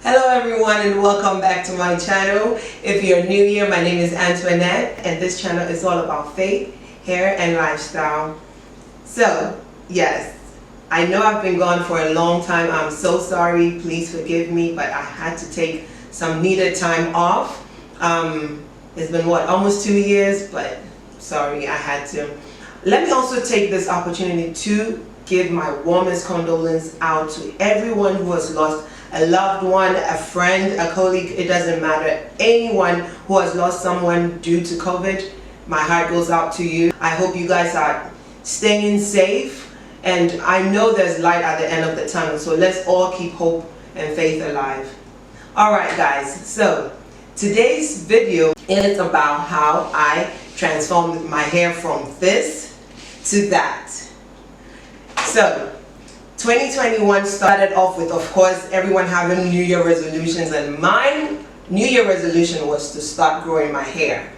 Hello everyone and welcome back to my channel. If you're new here, my name is Antoinette and this channel is all about faith, hair and lifestyle. So yes, I know I've been gone for a long time. I'm so sorry, please forgive me, but I had to take some needed time off. It's been almost 2 years, but sorry, I had to. Let me also take this opportunity to give my warmest condolences out to everyone who has lost a loved one, a friend, a colleague, it doesn't matter. Anyone who has lost someone due to COVID, my heart goes out to you. I hope you guys are staying safe, and I know there's light at the end of the tunnel, so let's all keep hope and faith alive. Alright guys, so today's video is about how I transformed my hair from this to that. So 2021 started off with, of course, everyone having New Year resolutions, and my New Year resolution was to start growing my hair.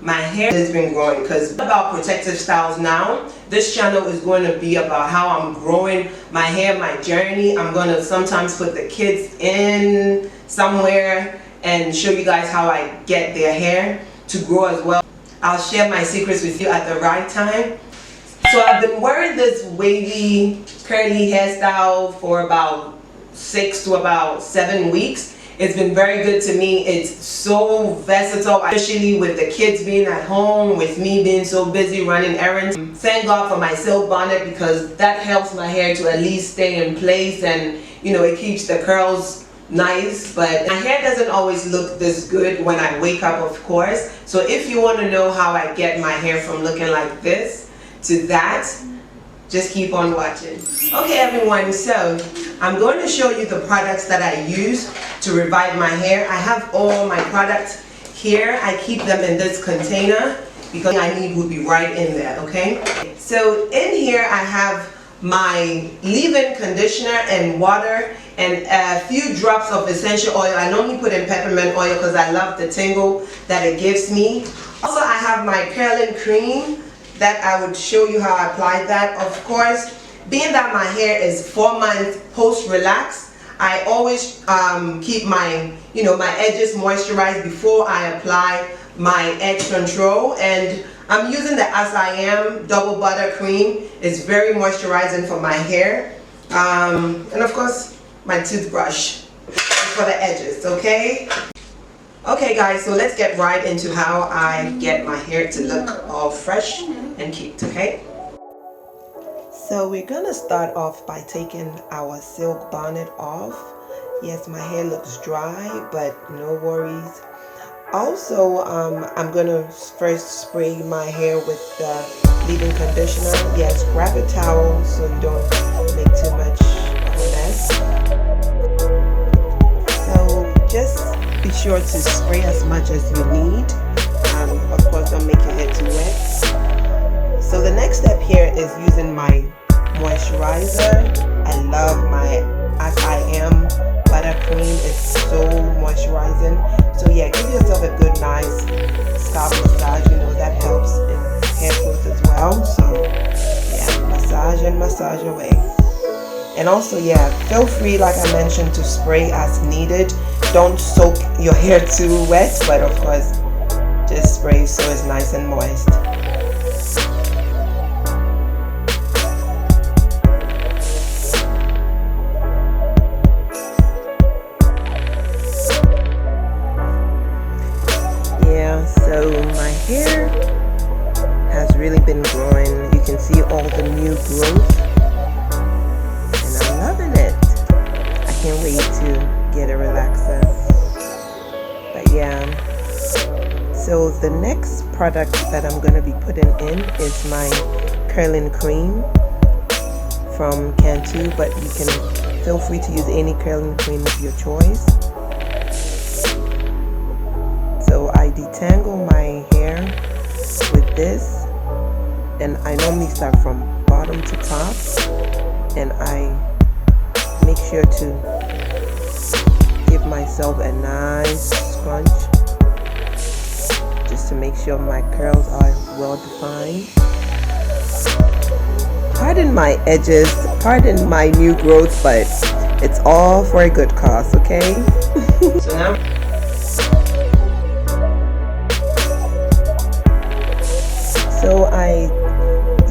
My hair has been growing because about protective styles now. This channel is going to be about how I'm growing my hair, my journey. I'm going to sometimes put the kids in somewhere and show you guys how I get their hair to grow as well. I'll share my secrets with you at the right time. So I've been wearing this wavy, curly hairstyle for about 6 to about 7 weeks. It's been very good to me. It's so versatile, especially with the kids being at home, with me being so busy running errands. Thank God for my silk bonnet, because that helps my hair to at least stay in place, and you know, it keeps the curls nice. But my hair doesn't always look this good when I wake up, of course. So if you want to know how I get my hair from looking like this to that, just keep on watching. Okay everyone, so I'm going to show you the products that I use to revive my hair. I have all my products here. I keep them in this container because I need would be right in there, okay? So in here I have my leave-in conditioner and water and a few drops of essential oil. I normally put in peppermint oil because I love the tingle that it gives me. Also I have my curling cream that I would show you how I apply that. Of course, being that my hair is 4 months post-relax, I always keep my my edges moisturized before I apply my edge control, and I'm using the As I Am Double Butter Cream. It's very moisturizing for my hair, and of course my toothbrush for the edges. Okay guys, so let's get right into how I get my hair to look all fresh and cute, okay? So we're gonna start off by taking our silk bonnet off. Yes, my hair looks dry, but no worries. Also, I'm gonna first spray my hair with the leave-in conditioner. Yes, grab a towel so you don't make too much of a mess. So just be sure to spray as much as you need. Of course, don't make your hair too wet. So the next step here is using my moisturizer. I love my As I Am Butter Cream. It's so moisturizing. So yeah, give yourself a good nice scalp massage. You know, that helps in hair growth as well. So yeah, massage and massage away. And also, yeah, feel free, like I mentioned, to spray as needed. Don't soak your hair too wet, but of course, just spray so it's nice and moist. Yeah, so my hair has really been growing. You can see all the new growth. Can't wait to get a relaxer. But yeah, so the next product that I'm going to be putting in is my curling cream from Cantu, but you can feel free to use any curling cream of your choice. So I detangle my hair with this, and I normally start from bottom to top, and I make sure to give myself a nice scrunch just to make sure my curls are well defined. Pardon my edges, pardon my new growth, but It's all for a good cause, okay? So now, so I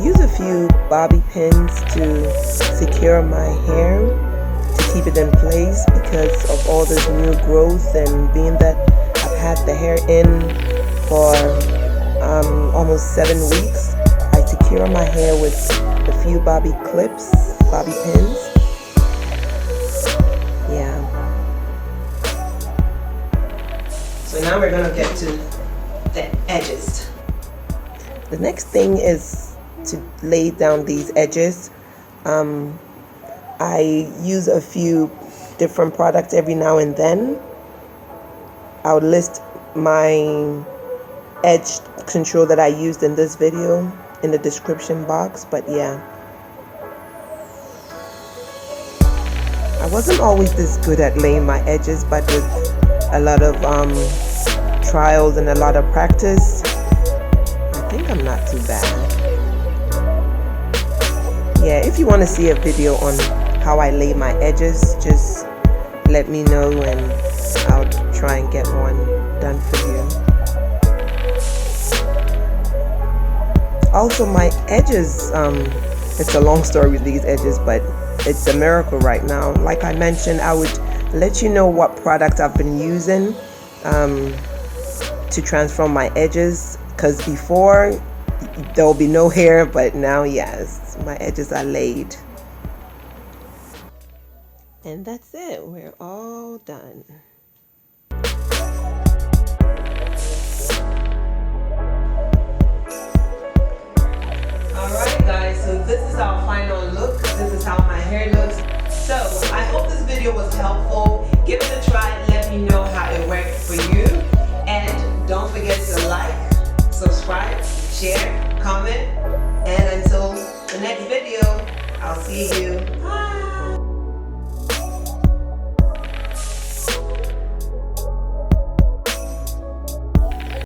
use a few bobby pins to secure my hair, to keep it in place because of all this new growth, and being that I've had the hair in for almost 7 weeks, I secure my hair with a few bobby clips, bobby pins. Yeah. So now we're gonna get to the edges. The next thing is to lay down these edges. I use a few different products every now and then. I'll list my edge control that I used in this video in the description box, but yeah. I wasn't always this good at laying my edges, but with a lot of trials and a lot of practice, I think I'm not too bad. Yeah, if you want to see a video on how I lay my edges, just let me know and I'll try and get one done for you. Also, my edges, it's a long story with these edges, but it's a miracle right now. Like I mentioned, I would let you know what product I've been using to transform my edges, because before there will be no hair, but now yes, my edges are laid. And that's it, we're all done. Alright guys, so this is our final look. This is how my hair looks. So I hope this video was helpful. Give it a try and let me know how it worked for you. And don't forget to like, subscribe, share, comment. And until the next video, I'll see you. Bye.